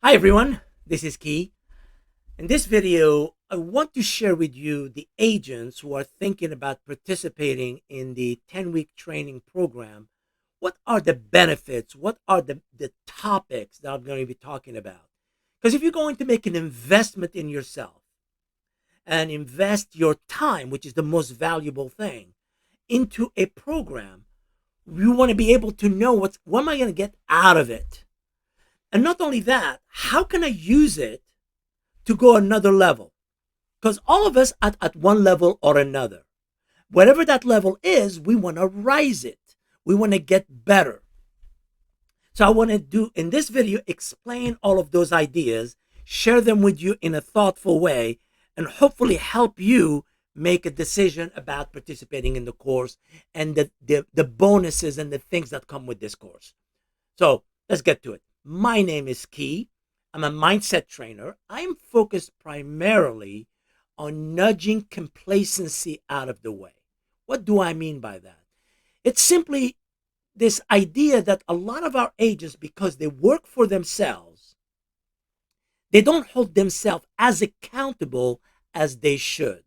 Hi everyone, this is Key. In this video, I want to share with you the agents who are thinking about participating in the 10-week training program. What are the benefits? What are the topics that I'm going to be talking about? Because if you're going to make an investment in yourself and invest your time, which is the most valuable thing, into a program, you want to be able to know what am I going to get out of it? And not only that, how can I use it to go another level? Because all of us at one level or another, whatever that level is, we want to rise it. We want to get better. So I want to do in this video, explain all of those ideas, share them with you in a thoughtful way, and hopefully help you make a decision about participating in the course and the bonuses and the things that come with this course. So let's get to it. My name is Key. I'm a mindset trainer. I'm focused primarily on nudging complacency out of the way. What do I mean by that? It's simply this idea that a lot of our agents, because they work for themselves, they don't hold themselves as accountable as they should.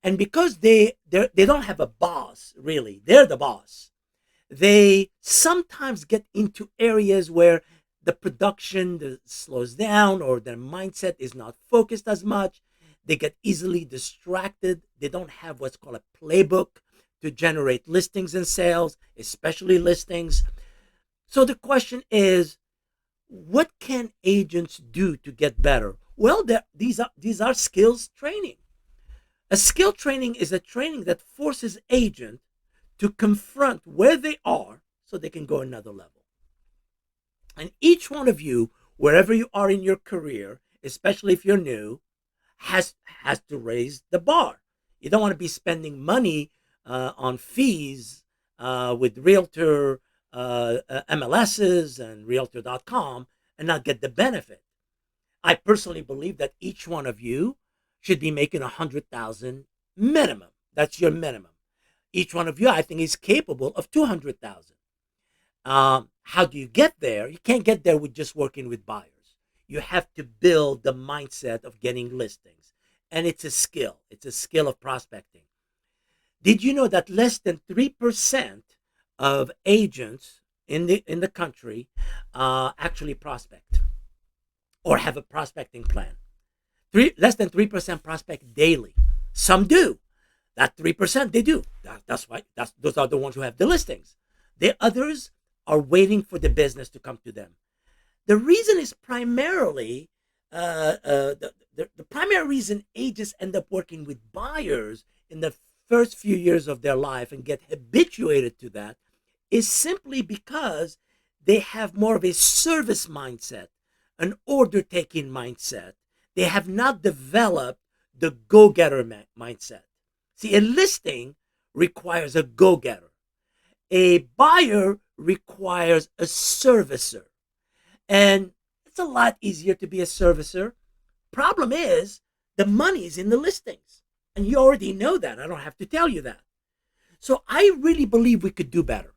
And because they don't have a boss, really, they're the boss. They sometimes get into areas where the production slows down or their mindset is not focused as much. They get easily distracted. They don't have what's called a playbook to generate listings and sales, especially listings. So the question is, what can agents do to get better? Well, these are skills training. A skill training is a training that forces agents to confront where they are so they can go another level. And each one of you, wherever you are in your career, especially if you're new, has to raise the bar. You don't want to be spending money on fees with realtor MLSs and realtor.com and not get the benefit. I personally believe that each one of you should be making 100,000 minimum. That's your minimum. Each one of you, I think, is capable of 200,000. How do you get there? You can't get there with just working with buyers. You have to build the mindset of getting listings, and it's a skill. It's a skill of prospecting. Did you know that less than 3% of agents in the country actually prospect or have a prospecting plan? Less than 3% prospect daily. Some do. That 3% they do. That's why. Those are the ones who have the listings. The others are waiting for the business to come to them. The reason is primarily the primary reason agents end up working with buyers in the first few years of their life and get habituated to that is simply because they have more of a service mindset, an order taking mindset. They have not developed the go getter mindset. See, a listing requires a go getter. A buyer requires a servicer. And it's a lot easier to be a servicer. Problem is, the money is in the listings. And you already know that. I don't have to tell you that. So I really believe we could do better.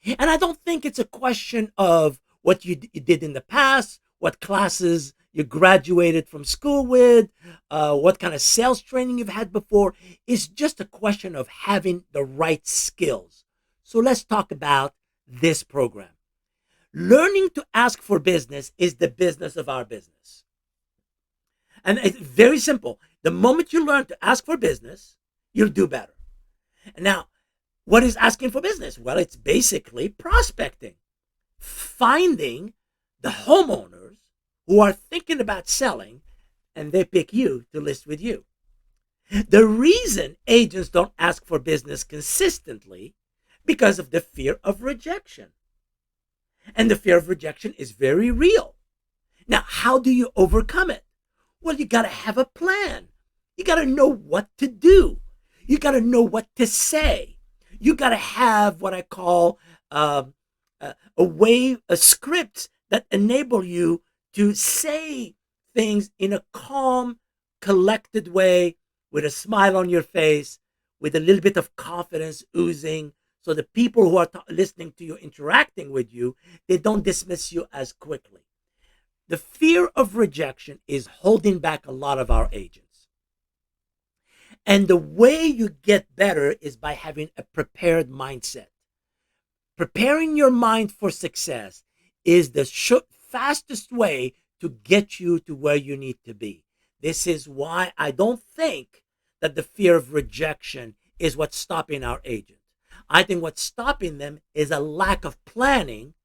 And I don't think it's a question of what you did in the past, what classes you graduated from school with, what kind of sales training you've had before. It's just a question of having the right skills. So let's talk about this program. Learning to ask for business is the business of our business. And it's very simple. The moment you learn to ask for business, you'll do better. And now, what is asking for business? Well, it's basically prospecting, finding the homeowners who are thinking about selling, and they pick you to list with you. The reason agents don't ask for business consistently because of the fear of rejection. And the fear of rejection is very real. Now, how do you overcome it? Well, you got to have a plan. You got to know what to do. You got to know what to say. You got to have what I call a script that enable you to say things in a calm, collected way with a smile on your face, with a little bit of confidence oozing. So the people who are listening to you, interacting with you, they don't dismiss you as quickly. the fear of rejection is holding back a lot of our agents. And the way you get better is by having a prepared mindset. Preparing your mind for success is the fastest way to get you to where you need to be. This is why I don't think that the fear of rejection is what's stopping our agents. I think what's stopping them is a lack of planning,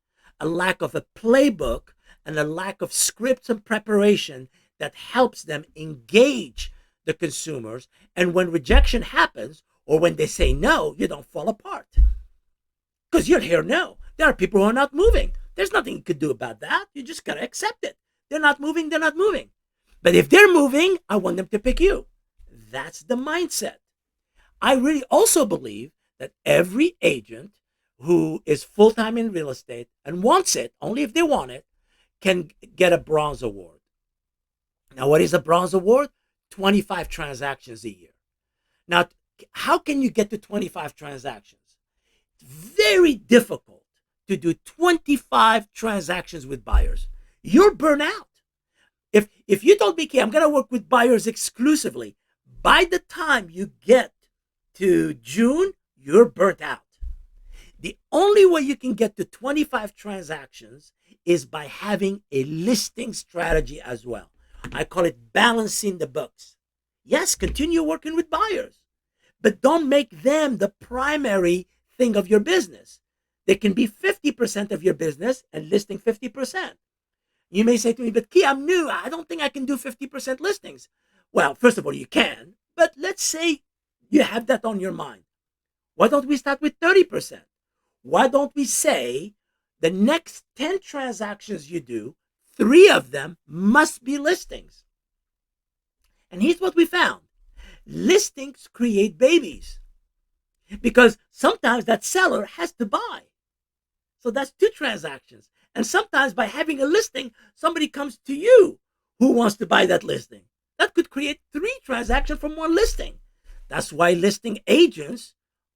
a lack of a playbook, and a lack of scripts and preparation that helps them engage the consumers. And when rejection happens, or when they say no, you don't fall apart. Because you'll hear no. There are people who are not moving. There's nothing you could do about that. You just got to accept it. They're not moving, they're not moving. But if they're moving, I want them to pick you. That's the mindset. I really also believe that every agent who is full-time in real estate and wants it, only if they want it, can get a Bronze Award. Now, what is a Bronze Award? 25 transactions a year. Now, how can you get to 25 transactions? It's very difficult to do 25 transactions with buyers. You're burnt out. If you told me, I'm going to work with buyers exclusively, by the time you get to June, you're burnt out. The only way you can get to 25 transactions is by having a listing strategy as well. I call it balancing the books. Yes, continue working with buyers, but don't make them the primary thing of your business. They can be 50% of your business and listing 50%. You may say to me, but Key, I'm new. I don't think I can do 50% listings. Well, first of all, you can, but let's say you have that on your mind. Why don't we start with 30%? Why don't we say the next 10 transactions you do, 3 of them must be listings? And here's what we found. Listings create babies because sometimes that seller has to buy. So that's 2 transactions. And sometimes by having a listing, somebody comes to you who wants to buy that listing. That could create 3 transactions from 1 listing. That's why listing agents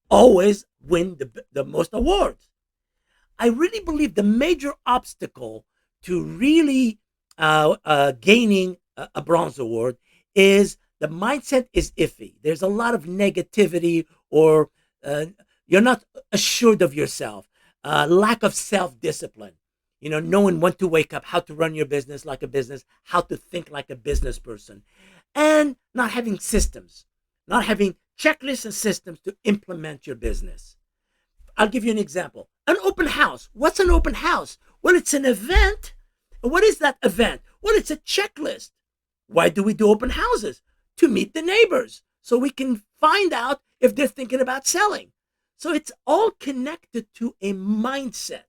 always win the most awards. I really believe the major obstacle to really gaining a Bronze Award is the mindset is iffy. There's a lot of negativity, or you're not assured of yourself, lack of self-discipline. Knowing when to wake up, how to run your business like a business, how to think like a business person, and not having systems, not having checklists and systems to implement your business. I'll give you an example. An open house. What's an open house? Well, it's an event. And what is that event? Well, it's a checklist. Why do we do open houses? To meet the neighbors, so we can find out if they're thinking about selling. So it's all connected to a mindset.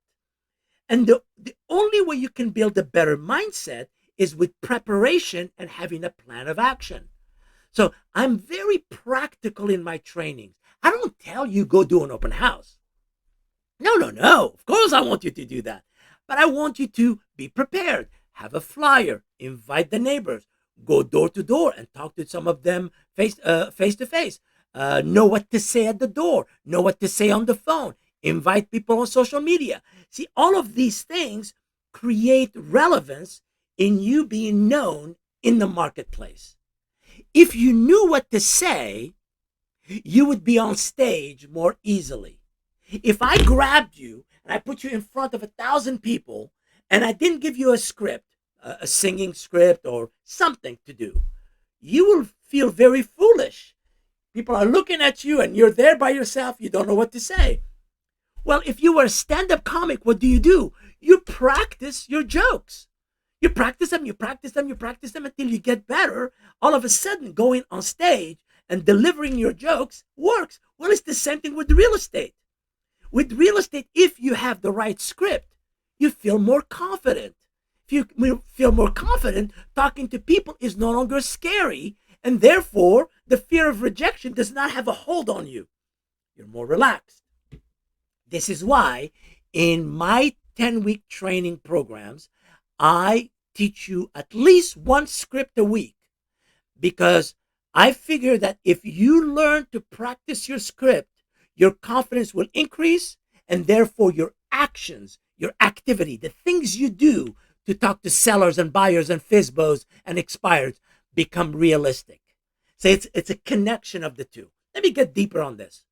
And the only way you can build a better mindset is with preparation and having a plan of action. So I'm very practical in my trainings. I don't tell you go do an open house. No. Of course I want you to do that. But I want you to be prepared. Have a flyer. Invite the neighbors. Go door to door and talk to some of them face to face. Know what to say at the door. Know what to say on the phone. Invite people on social media. See, all of these things create relevance in you being known in the marketplace. If you knew what to say, you would be on stage more easily. If I grabbed you and I put you in front of 1,000 people and I didn't give you a script, a singing script or something to do, you will feel very foolish. People are looking at you and you're there by yourself. You don't know what to say. Well, if you were a stand-up comic, what do? You practice your jokes. You practice them until you get better. All of a sudden, going on stage and delivering your jokes works. Well, it's the same thing with real estate. With real estate, if you have the right script, you feel more confident. If you feel more confident, talking to people is no longer scary, and therefore, the fear of rejection does not have a hold on you. You're more relaxed. This is why in my 10-week training programs, I teach you at least 1 script a week, because I figure that if you learn to practice your script, your confidence will increase, and therefore your actions, your activity, the things you do to talk to sellers and buyers and FSBOs and expireds become realistic. So it's a connection of the two. Let me get deeper on this.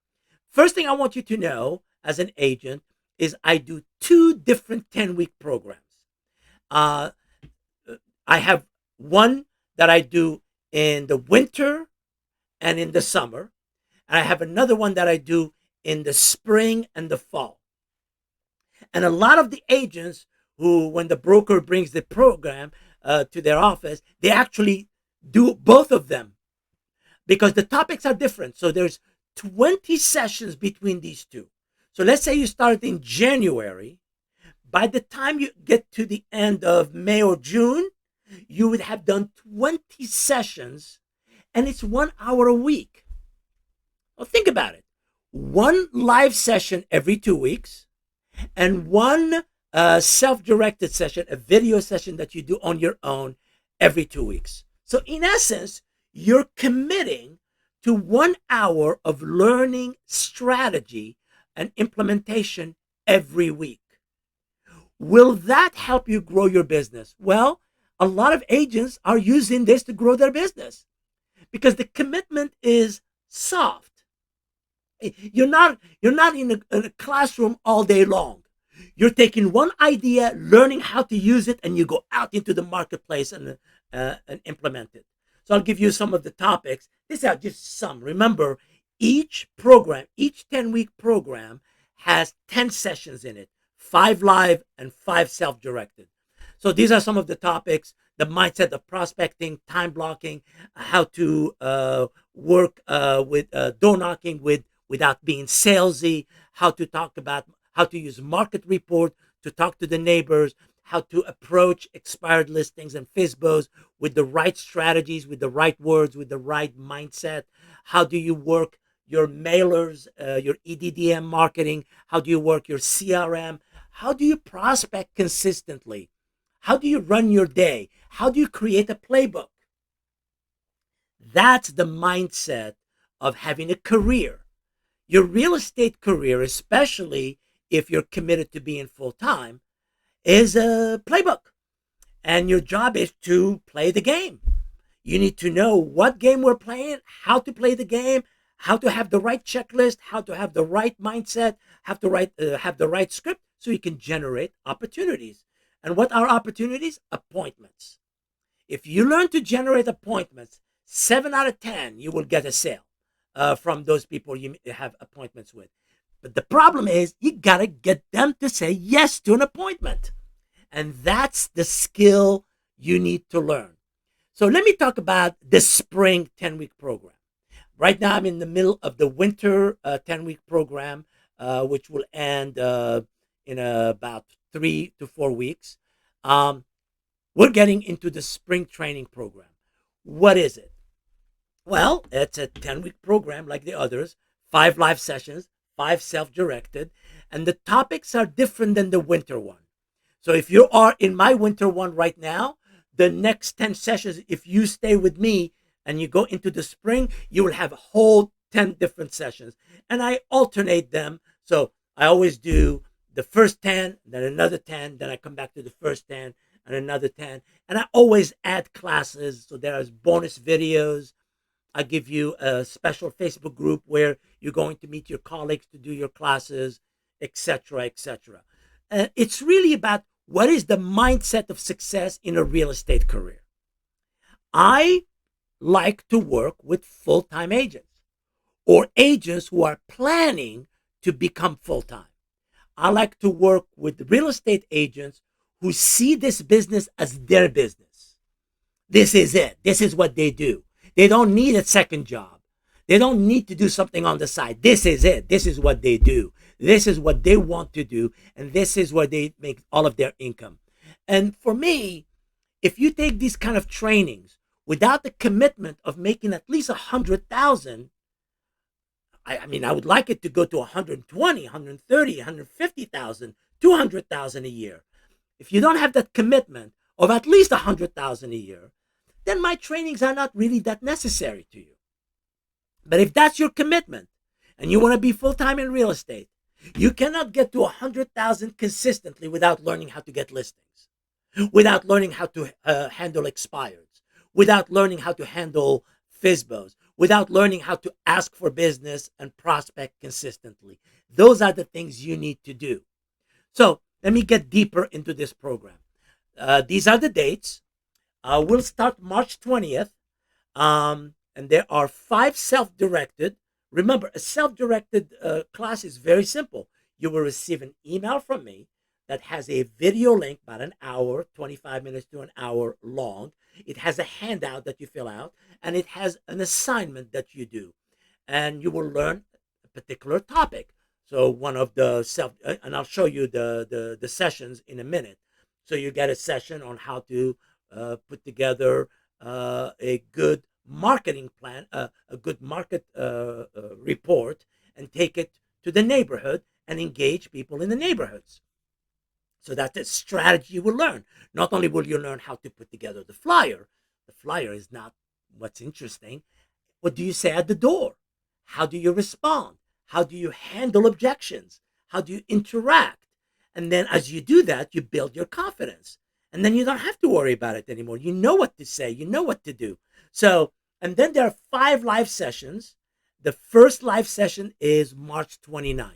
First thing I want you to know as an agent is I do 2 different 10-week programs. I have one that I do in the winter and in the summer. And I have another one that I do in the spring and the fall. And a lot of the agents who, when the broker brings the program to their office, they actually do both of them because the topics are different. So there's 20 sessions between these two. So let's say you start in January. By the time you get to the end of May or June, you would have done 20 sessions, and it's 1 hour a week. Well, think about it. 1 live session every 2 weeks, and 1 self-directed session, a video session that you do on your own every 2 weeks. So in essence, you're committing to 1 hour of learning strategy and implementation every week. Will that help you grow your business? Well, a lot of agents are using this to grow their business because the commitment is soft. You're not in a classroom all day long. You're taking one idea, learning how to use it, and you go out into the marketplace and implement it. So I'll give you some of the topics. These are just some. Remember, each program, each 10-week program has 10 sessions in it, 5 live and 5 self-directed. So these are some of the topics: the mindset of prospecting, time blocking, how to work with door knocking without being salesy, how to use market report to talk to the neighbors, how to approach expired listings and FSBOs with the right strategies, with the right words, with the right mindset. How do you work your mailers, your EDDM marketing? How do you work your CRM? How do you prospect consistently? How do you run your day? How do you create a playbook? That's the mindset of having a career. Your real estate career, especially if you're committed to being full-time, is a playbook. And your job is to play the game. You need to know what game we're playing, how to play the game, how to have the right checklist, how to have the right mindset, have the right script so you can generate opportunities. And what are opportunities? Appointments. If you learn to generate appointments, 7 out of 10, you will get a sale from those people you have appointments with. But the problem is you got to get them to say yes to an appointment. And that's the skill you need to learn. So let me talk about the spring 10-week program. Right now, I'm in the middle of the winter 10-week program, which will end in about 3 to 4 weeks. We're getting into the spring training program. What is it? Well, it's a 10-week program like the others, 5 live sessions, 5 self-directed, and the topics are different than the winter one. So if you are in my winter one right now, the next 10 sessions, if you stay with me and you go into the spring, you will have a whole 10 different sessions. And I alternate them. So I always do the first 10, then another 10, then I come back to the first 10 and another 10. And I always add classes. So there is bonus videos. I give you a special Facebook group where you're going to meet your colleagues to do your classes, etc., etc. It's really about what is the mindset of success in a real estate career. I like to work with full-time agents or agents who are planning to become full-time. I like to work with real estate agents who see this business as their business. This is it. This is what they do. They don't need a second job. They don't need to do something on the side. This is it. This is what they do. This is what they want to do. And this is where they make all of their income. And for me, if you take these kind of trainings without the commitment of making at least 100,000, I mean, I would like it to go to 120, 130, 150,000, 200,000 a year. If you don't have that commitment of at least 100,000 a year, then my trainings are not really that necessary to you. But if that's your commitment and you want to be full-time in real estate, you cannot get to 100,000 consistently without learning how to get listings. without learning how to handle expireds, without learning how to handle FSBOs, without learning how to ask for business and prospect consistently. Those are the things you need to do. So let me get deeper into this program. These are the dates. We'll start March 20th. And there are 5 self-directed. Remember, a self-directed class is very simple. You will receive an email from me that has a video link, about an hour, 25 minutes to an hour long. It has a handout that you fill out, and it has an assignment that you do. And you will learn a particular topic. So one of the and I'll show you the sessions in a minute. So you get a session on how to put together a good marketing plan, a good market report, and take it to the neighborhood and engage people in the neighborhoods. So that's a strategy you will learn. Not only will you learn how to put together the flyer is not what's interesting. What do you say at the door? How do you respond? How do you handle objections? How do you interact? And then as you do that, you build your confidence. And then you don't have to worry about it anymore. You know what to say. You know what to do. So, and then there are 5 live sessions. The first live session is March 29th.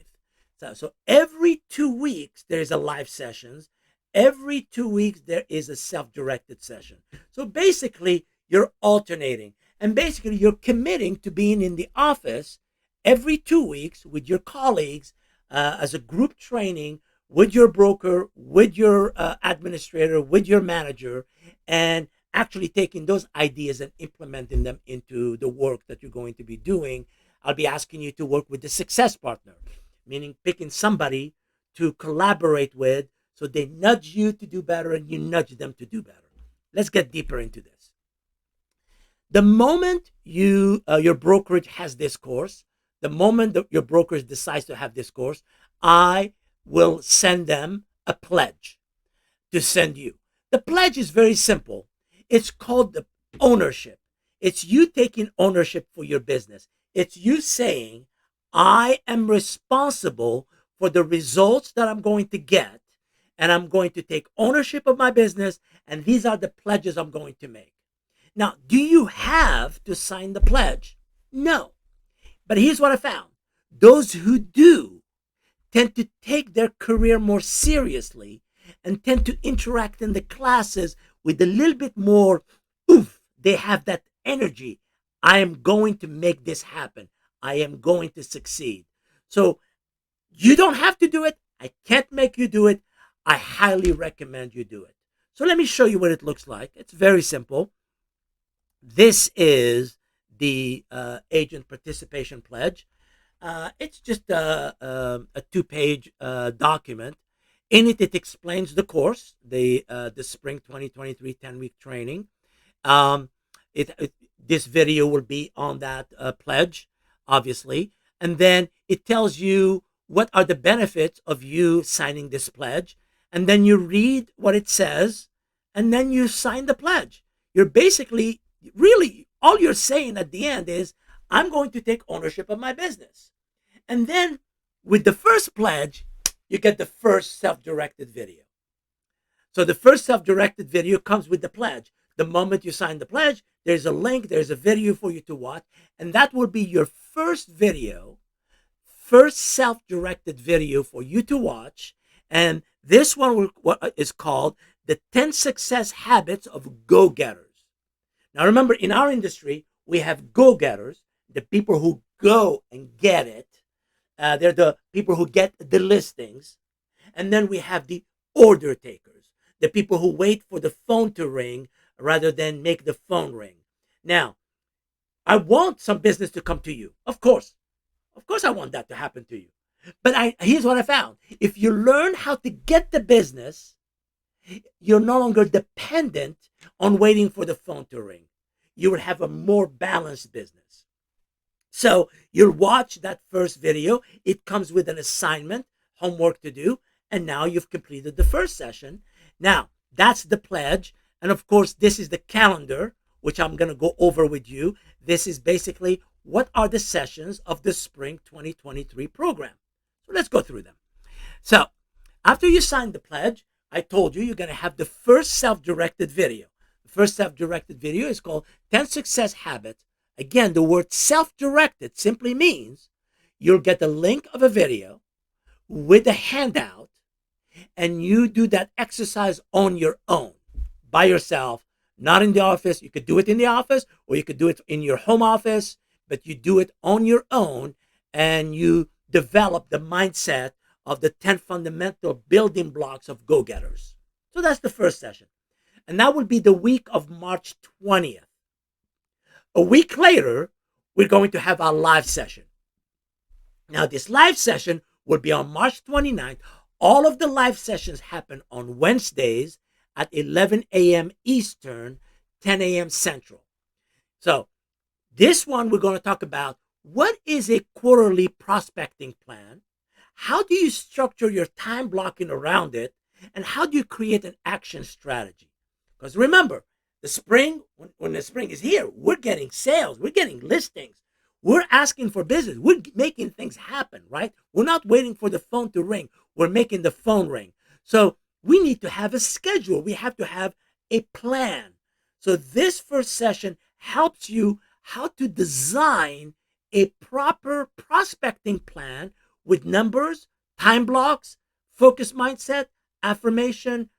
So every 2 weeks, there is a live sessions. Every 2 weeks, there is a self-directed session. So basically, you're alternating. And basically, you're committing to being in the office every 2 weeks with your colleagues as a group training with your broker, with your administrator, with your manager, and actually taking those ideas and implementing them into the work that you're going to be doing. I'll be asking you to work with the success partner, meaning picking somebody to collaborate with so they nudge you to do better and you nudge them to do better. Let's get deeper into this. The moment your brokerage has this course, the moment that your brokerage decides to have this course, I will send them a pledge to send you. The pledge is very simple. It's called the ownership. It's you taking ownership for your business. It's you saying, I am responsible for the results that I'm going to get, and I'm going to take ownership of my business, and these are the pledges I'm going to make. Now, do you have to sign the pledge? No. But here's what I found. Those who do tend to take their career more seriously and tend to interact in the classes with a little bit more oomph. They have that energy. I am going to make this happen. I am going to succeed. So you don't have to do it. I can't make you do it. I highly recommend you do it. So let me show you what it looks like. It's very simple. This is the agent participation pledge. It's just a 2-page document. In it, it explains the course, the spring 2023 10-week training. This video will be on that pledge, obviously. And then it tells you what are the benefits of you signing this pledge. And then you read what it says, and then you sign the pledge. You're basically, really, all you're saying at the end is, I'm going to take ownership of my business. And then with the first pledge, you get the first self-directed video. So the first self-directed video comes with the pledge. The moment you sign the pledge, there's a link, there's a video for you to watch, and that will be your first video, first self-directed video for you to watch. And this one is called the 10 Success Habits of Go-Getters. Now remember, in our industry, we have go-getters, the people who go and get it. They're the people who get the listings. And then we have the order takers, the people who wait for the phone to ring rather than make the phone ring. Now, I want some business to come to you. Of course. Of course I want that to happen to you. But here's what I found. If you learn how to get the business, you're no longer dependent on waiting for the phone to ring. You will have a more balanced business. So you'll watch that first video. It comes with an assignment, homework to do, and now you've completed the first session. Now, that's the pledge. And of course, this is the calendar, which I'm going to go over with you. This is basically what are the sessions of the spring 2023 program. So let's go through them. So after you sign the pledge, I told you you're going to have the first self-directed video. The first self-directed video is called 10 Success Habits. Again, the word self-directed simply means you'll get the link of a video with a handout, and you do that exercise on your own, by yourself, not in the office. You could do it in the office, or you could do it in your home office, but you do it on your own, and you develop the mindset of the 10 fundamental building blocks of go-getters. So that's the first session. And that will be the week of March 20th. A week later, we're going to have our live session. Now, this live session will be on March 29th. All of the live sessions happen on Wednesdays at 11 a.m. Eastern, 10 a.m. Central. So this one, we're going to talk about what is a quarterly prospecting plan, how do you structure your time blocking around it, and how do you create an action strategy? Because remember, the spring, when the spring is here, we're getting sales, we're getting listings, we're asking for business, we're making things happen, right? We're not waiting for the phone to ring, we're making the phone ring. So we need to have a schedule, we have to have a plan. So this first session helps you how to design a proper prospecting plan with numbers, time blocks, focus mindset, affirmation,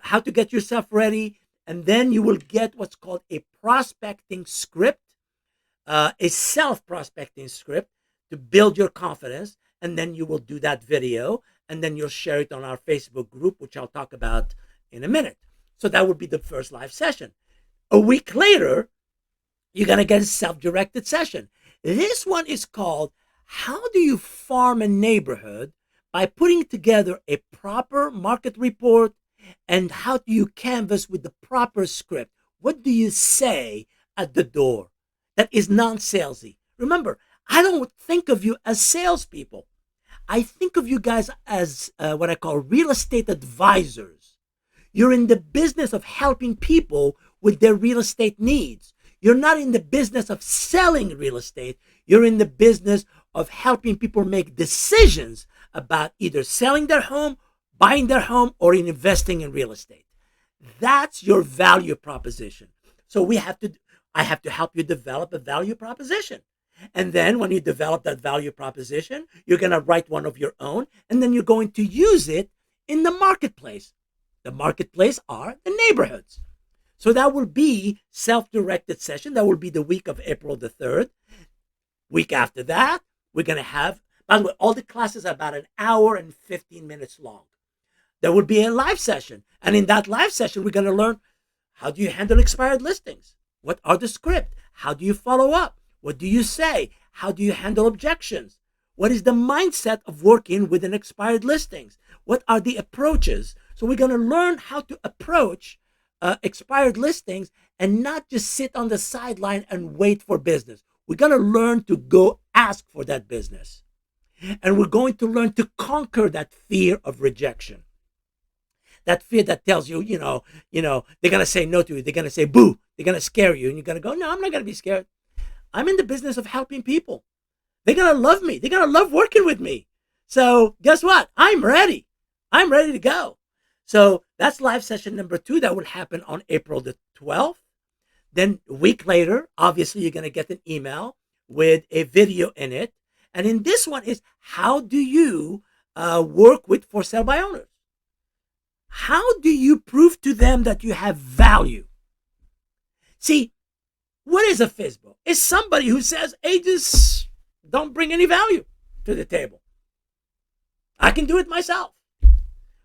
how to get yourself ready. And then you will get what's called a prospecting script, a self-prospecting script to build your confidence. And then you will do that video, and then you'll share it on our Facebook group, which I'll talk about in a minute. So that would be the first live session. A week later, you're going to get a self-directed session. This one is called, how do you farm a neighborhood by putting together a proper market report, and how do you canvas with the proper script? What do you say at the door that is non-salesy? Remember, I don't think of you as salespeople. I think of you guys as what I call real estate advisors. You're in the business of helping people with their real estate needs. You're not in the business of selling real estate. You're in the business of helping people make decisions about either selling their home, buying their home, or investing in real estate. That's your value proposition. So I have to help you develop a value proposition. And then when you develop that value proposition, you're going to write one of your own, and then you're going to use it in the marketplace. The marketplace are the neighborhoods. So that will be self-directed session. That will be the week of April the 3rd. Week after that, we're going to have, by the way, all the classes are about an hour and 15 minutes long. There will be a live session. And in that live session, we're going to learn, how do you handle expired listings? What are the script? How do you follow up? What do you say? How do you handle objections? What is the mindset of working with an expired listings? What are the approaches? So we're going to learn how to approach expired listings and not just sit on the sideline and wait for business. We're going to learn to go ask for that business. And we're going to learn to conquer that fear of rejection. That fear that tells you, they're going to say no to you. They're going to say boo. They're going to scare you. And you're going to go, no, I'm not going to be scared. I'm in the business of helping people. They're going to love me. They're going to love working with me. So guess what? I'm ready. I'm ready to go. So that's live session number 2. That will happen on April the 12th. Then a week later, obviously, you're going to get an email with a video in it. And in this one is, how do you work with for sale by owners? How do you prove to them that you have value? See, what is a FSBO? It's somebody who says agents don't bring any value to the table. I can do it myself.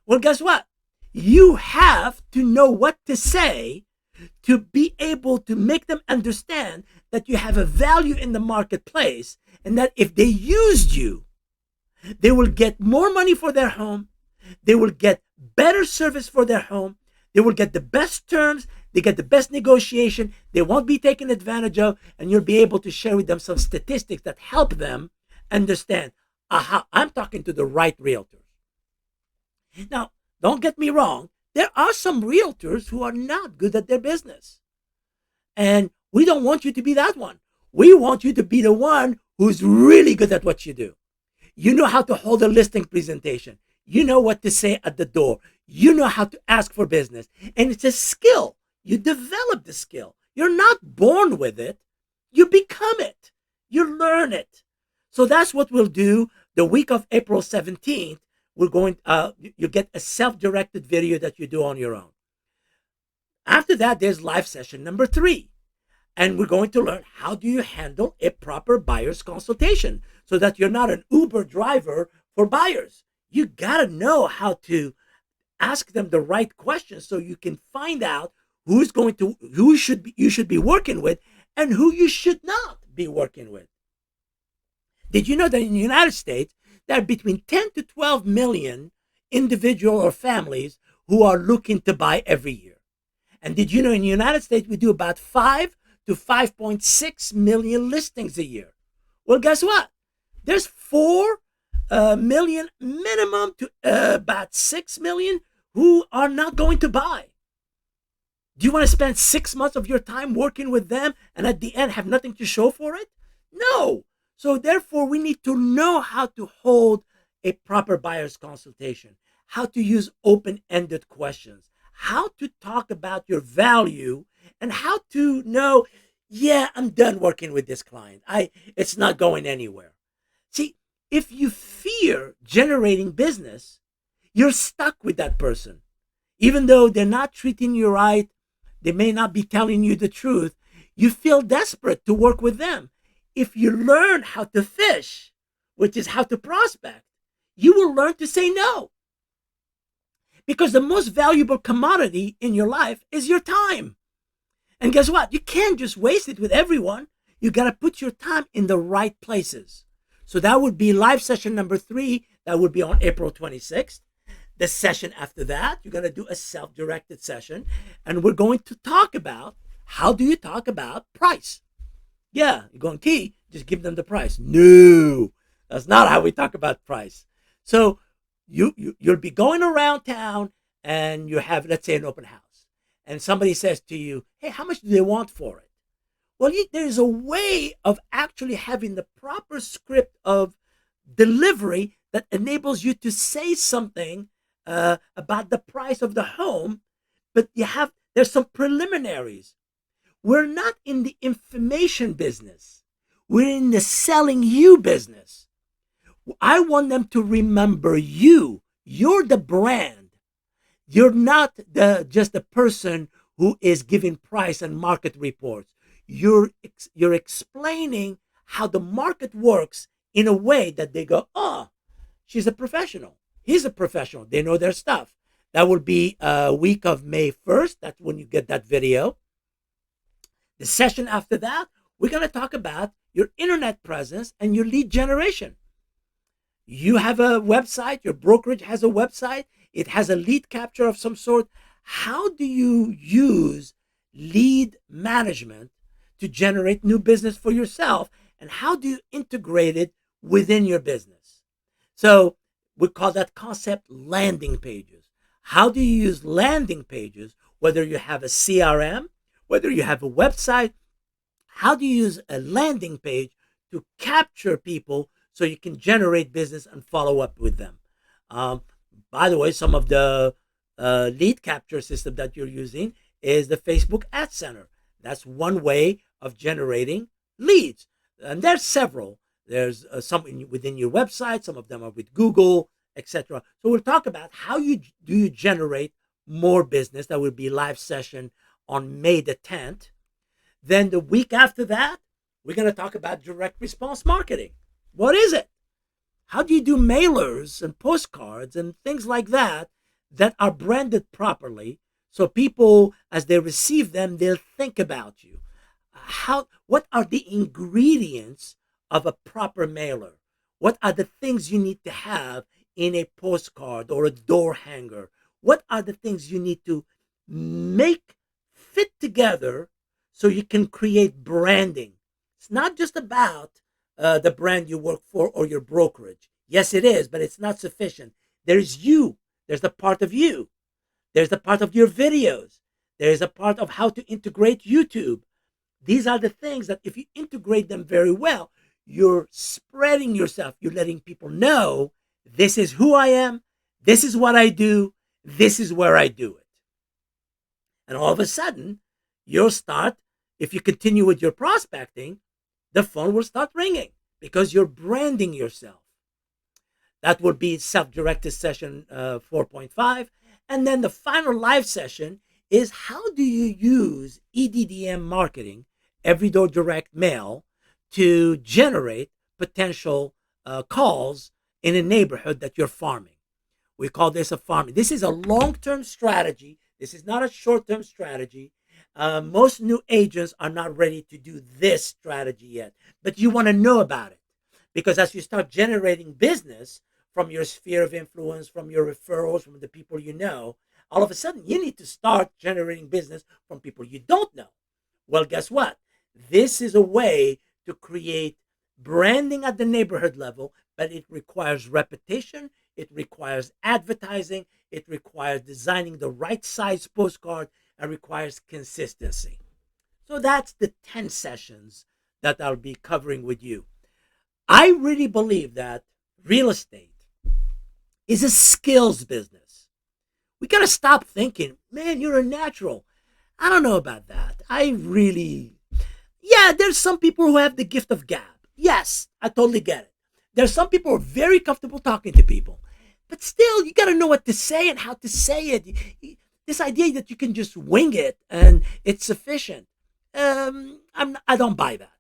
Well, guess what? You have to know what to say to be able to make them understand that you have a value in the marketplace, and that if they used you, they will get more money for their home, they will get better service for their home, they will get the best terms, they get the best negotiation, they won't be taken advantage of, and you'll be able to share with them some statistics that help them understand, aha, I'm talking to the right realtors. Now, don't get me wrong, there are some realtors who are not good at their business. And we don't want you to be that one. We want you to be the one who's really good at what you do. You know how to hold a listing presentation. You know what to say at the door. You know how to ask for business. And it's a skill. You develop the skill. You're not born with it. You become it. You learn it. So that's what we'll do the week of April 17th. You get a self-directed video that you do on your own. After that, there's live session number 3. And we're going to learn how do you handle a proper buyer's consultation so that you're not an Uber driver for buyers. You got to know how to ask them the right questions so you can find out who you should be working with and who you should not be working with. Did you know that in the United States, there are between 10 to 12 million individual or families who are looking to buy every year? And did you know in the United States, we do about 5 to 5.6 million listings a year? Well, guess what? There's 4 million minimum to about 6 million who are not going to buy. Do you want to spend 6 months of your time working with them and at the end have nothing to show for it? No. So therefore, we need to know how to hold a proper buyer's consultation, how to use open-ended questions, how to talk about your value, and how to know, yeah, I'm done working with this client. It's not going anywhere. See, if you fear generating business, you're stuck with that person. Even though they're not treating you right, they may not be telling you the truth, you feel desperate to work with them. If you learn how to fish, which is how to prospect, you will learn to say no. Because the most valuable commodity in your life is your time. And guess what? You can't just waste it with everyone. You got to put your time in the right places. So that would be live session number 3. That would be on April 26th. The session after that, you're going to do a self-directed session. And we're going to talk about, how do you talk about price? Yeah, you're going, T, just give them the price. No, that's not how we talk about price. So you'll be going around town and you have, let's say, an open house. And somebody says to you, hey, how much do they want for it? Well, there's a way of actually having the proper script of delivery that enables you to say something about the price of the home, but there's some preliminaries. We're not in the information business. We're in the selling you business. I want them to remember you. You're the brand. You're not just the person who is giving price and market reports. You're explaining how the market works in a way that they go, oh, she's a professional. He's a professional. They know their stuff. That will be a week of May 1st. That's when you get that video. The session after that, we're going to talk about your internet presence and your lead generation. You have a website, your brokerage has a website, it has a lead capture of some sort. How do you use lead management to generate new business for yourself? And how do you integrate it within your business? So we call that concept landing pages. How do you use landing pages, whether you have a CRM, whether you have a website? How do you use a landing page to capture people so you can generate business and follow up with them? By the way, some of the lead capture system that you're using is the Facebook Ad Center. That's one way of generating leads. And there's several. There's some within your website. Some of them are with Google, etc. So we'll talk about how you generate more business. That will be live session on May the 10th. Then the week after that, we're going to talk about direct response marketing. What is it? How do you do mailers and postcards and things like that are branded properly so people, as they receive them, they'll think about you? What are the ingredients of a proper mailer? What are the things you need to have in a postcard or a door hanger? What are the things you need to make fit together so you can create branding? It's not just about the brand you work for or your brokerage. Yes, it is, but it's not sufficient. There's you. There's the part of you. There's the part of your videos. There's a part of how to integrate YouTube. These are the things that if you integrate them very well, you're spreading yourself. You're letting people know, this is who I am. This is what I do. This is where I do it. And all of a sudden, you'll start, if you continue with your prospecting, the phone will start ringing because you're branding yourself. That would be self-directed session 4.5. And then the final live session is, how do you use EDDM marketing, every door direct mail, to generate potential calls in a neighborhood that you're farming. We call this a farming. This is a long-term strategy. This is not a short-term strategy. Most new agents are not ready to do this strategy yet, but you want to know about it, because as you start generating business from your sphere of influence, from your referrals, from the people you know, all of a sudden you need to start generating business from people you don't know. Well, guess what? This is a way to create branding at the neighborhood level, but it requires repetition, it requires advertising, it requires designing the right size postcard, and requires consistency. So that's the 10 sessions that I'll be covering with you. I really believe that real estate is a skills business. We got to stop thinking, man, you're a natural. I don't know about that. Yeah, there's some people who have the gift of gab. Yes, I totally get it. There's some people who are very comfortable talking to people. But still, you got to know what to say and how to say it. This idea that you can just wing it and it's sufficient, I don't buy that.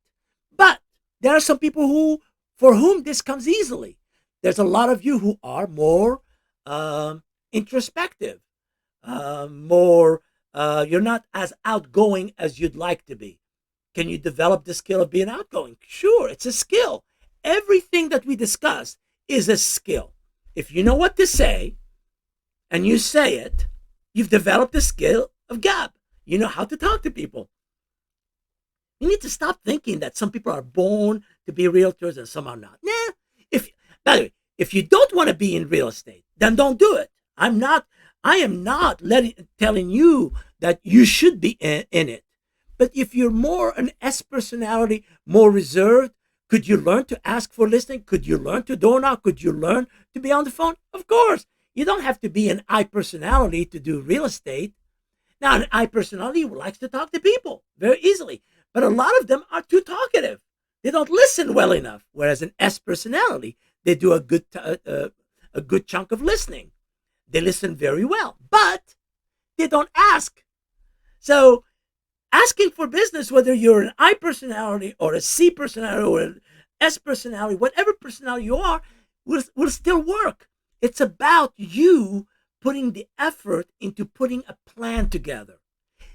But there are some people for whom this comes easily. There's a lot of you who are more introspective, you're not as outgoing as you'd like to be. Can you develop the skill of being outgoing? Sure, it's a skill. Everything that we discuss is a skill. If you know what to say and you say it, you've developed the skill of gab. You know how to talk to people. You need to stop thinking that some people are born to be realtors and some are not. Nah. By the way, if you don't want to be in real estate, then don't do it. I am not telling you that you should be in it. But if you're more an S personality, more reserved, could you learn to ask for listing? Could you learn to door knock? Could you learn to be on the phone? Of course. You don't have to be an I personality to do real estate. Now, an I personality likes to talk to people very easily, but a lot of them are too talkative. They don't listen well enough. Whereas an S personality, they do a good chunk of listening. They listen very well, but they don't ask. So asking for business, whether you're an I personality or a C personality or an S personality, whatever personality you are, will still work. It's about you putting the effort into putting a plan together.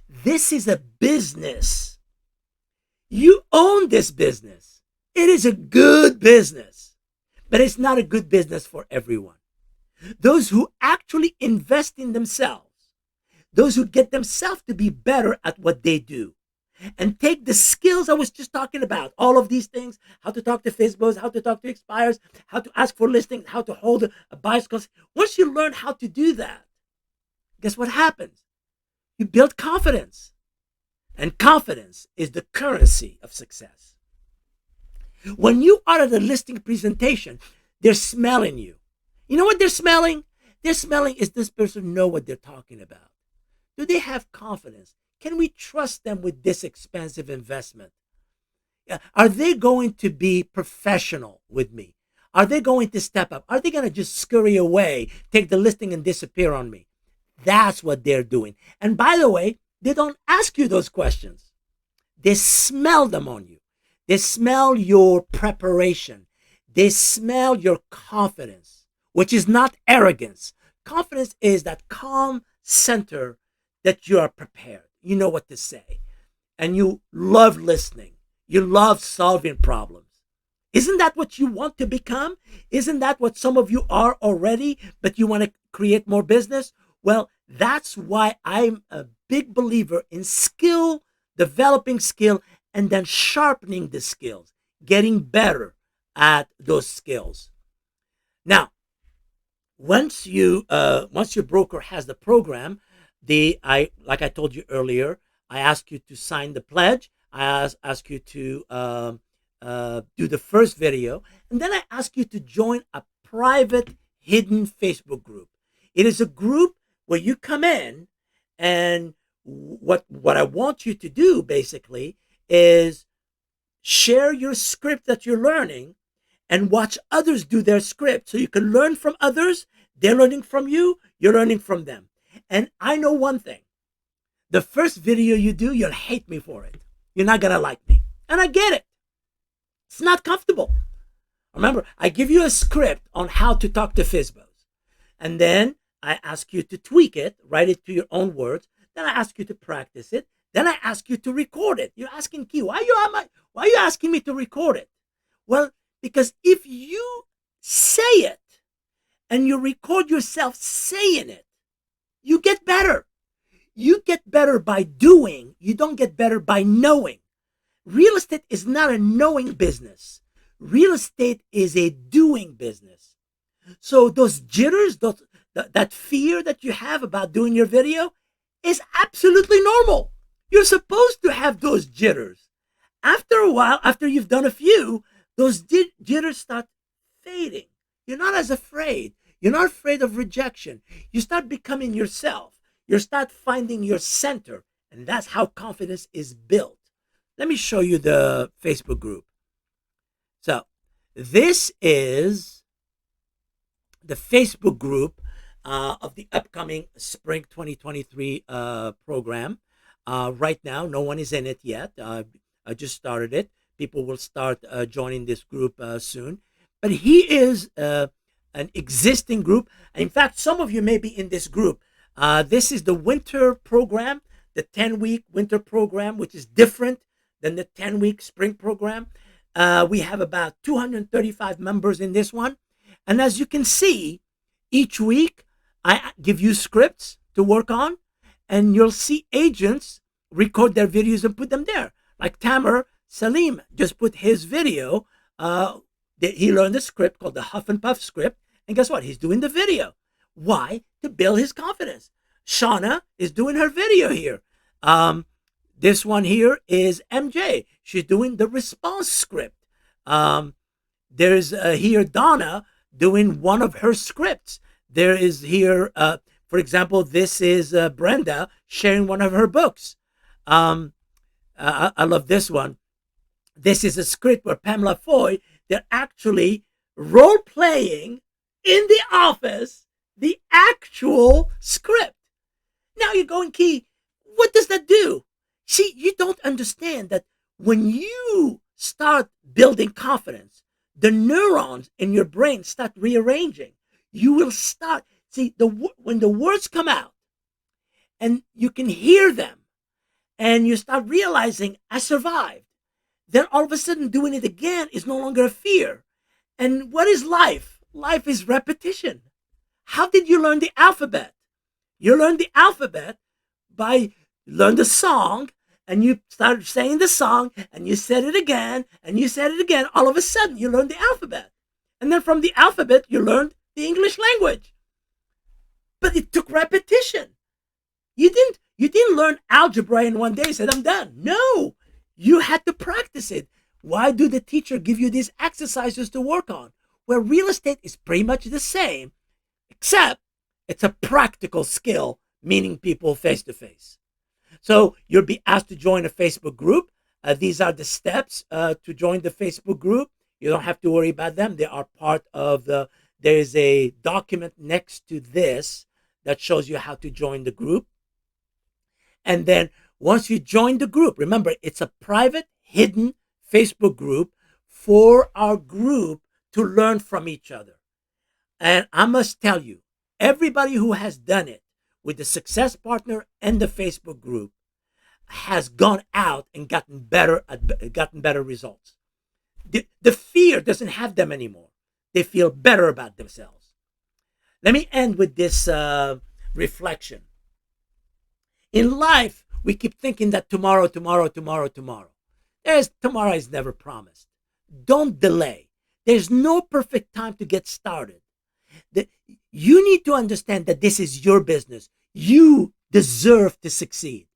This is a business. You own this business. It is a good business, but it's not a good business for everyone. Those who actually invest in themselves, those who get themselves to be better at what they do, and take the skills I was just talking about, all of these things, how to talk to FSBOs, how to talk to expires, how to ask for listings, how to hold a buyer's consultation. Once you learn how to do that, guess what happens? You build confidence. And confidence is the currency of success. When you are at a listing presentation, they're smelling you. You know what they're smelling? They're smelling, is this person know what they're talking about? Do they have confidence? Can we trust them with this expensive investment? Are they going to be professional with me? Are they going to step up? Are they going to just scurry away, take the listing and disappear on me? That's what they're doing. And by the way, they don't ask you those questions. They smell them on you. They smell your preparation. They smell your confidence, which is not arrogance. Confidence is that calm center that you are prepared. You know what to say. And you love listening. You love solving problems. Isn't that what you want to become? Isn't that what some of you are already, but you want to create more business? Well, that's why I'm a big believer in skill, developing skill, and then sharpening the skills, getting better at those skills. Now, once your broker has the program, like I told you earlier, I ask you to sign the pledge. I ask you to do the first video, and then I ask you to join a private hidden Facebook group. It is a group where you come in, and what I want you to do basically is share your script that you're learning and watch others do their script so you can learn from others. They're learning from you, you're learning from them. And I know one thing: the first video you do, you'll hate me for it. You're not gonna like me. And I get it. It's not comfortable. Remember, I give you a script on how to talk to FSBOs. And then I ask you to tweak it, write it to your own words. Then I ask you to practice it. Then I ask you to record it. You're asking, Key, why are you asking me to record it? Well, because if you say it and you record yourself saying it, you get better. You get better by doing. You don't get better by knowing. Real estate is not a knowing business. Real estate is a doing business. So those jitters, that fear that you have about doing your video is absolutely normal. You're supposed to have those jitters. After a while, after you've done a few, those jitters start fading. You're not as afraid. You're not afraid of rejection. You start becoming yourself. You start finding your center. And that's how confidence is built. Let me show you the Facebook group. So this is the Facebook group of the upcoming Spring 2023 program. Right now, no one is in it yet. I just started it. People will start joining this group soon. But he is an existing group. In fact, some of you may be in this group. This is the winter program, the 10-week winter program, which is different than the 10-week spring program. We have about 235 members in this one. And as you can see, each week I give you scripts to work on, and you'll see agents record their videos and put them there. Like Tamer Salim just put his video. He learned a script called the Huff and Puff script. And guess what? He's doing the video. Why? To build his confidence. Shauna is doing her video here. This one here is MJ. She's doing the response script. There's here Donna doing one of her scripts. There is here, for example, this is Brenda sharing one of her books. I love this one. This is a script where Pamela Foy, they're actually role-playing in the office the actual script. Now you're going, Key, what does that do? See, you don't understand that when you start building confidence, the neurons in your brain start rearranging. You will start, see, when the words come out and you can hear them and you start realizing, I survived. Then all of a sudden doing it again is no longer a fear. And what is life? Life is repetition. How did you learn the alphabet? You learned the alphabet by learn the song, and you started saying the song, and you said it again, and you said it again. All of a sudden, you learned the alphabet. And then from the alphabet, you learned the English language. But it took repetition. You didn't learn algebra in one day and said, I'm done. No, you had to practice it. Why do the teacher give you these exercises to work on? Well, real estate is pretty much the same, except it's a practical skill, meeting people face to face. So you'll be asked to join a Facebook group. These are the steps to join the Facebook group. You don't have to worry about them. They are part of there is a document next to this that shows you how to join the group. And then once you join the group, remember, it's a private, hidden Facebook group for our group to learn from each other. And I must tell you, everybody who has done it with the Success Partner and the Facebook group has gone out and gotten better results. The fear doesn't have them anymore. They feel better about themselves. Let me end with this reflection. In life, we keep thinking that tomorrow. Tomorrow is never promised. Don't delay. There's no perfect time to get started. You need to understand that this is your business. You deserve to succeed.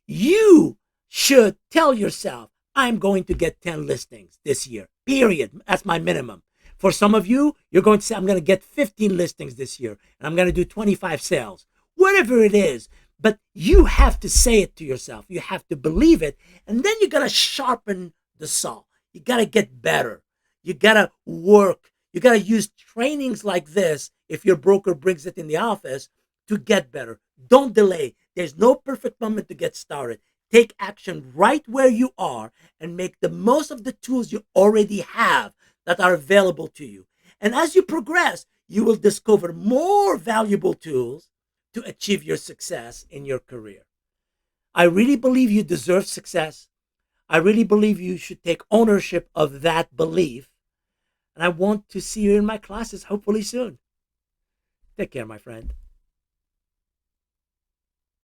You should tell yourself, I'm going to get 10 listings this year, period. That's my minimum. For some of you, you're going to say, I'm going to get 15 listings this year, and I'm going to do 25 sales. whatever it is. But you have to say it to yourself. You have to believe it. And then you got to sharpen the saw. You got to get better. You got to work. You got to use trainings like this, if your broker brings it in the office, to get better. Don't delay. There's no perfect moment to get started. Take action right where you are and make the most of the tools you already have that are available to you. And as you progress, you will discover more valuable tools to achieve your success in your career. I really believe you deserve success. I really believe you should take ownership of that belief. And I want to see you in my classes hopefully soon. Take care, my friend.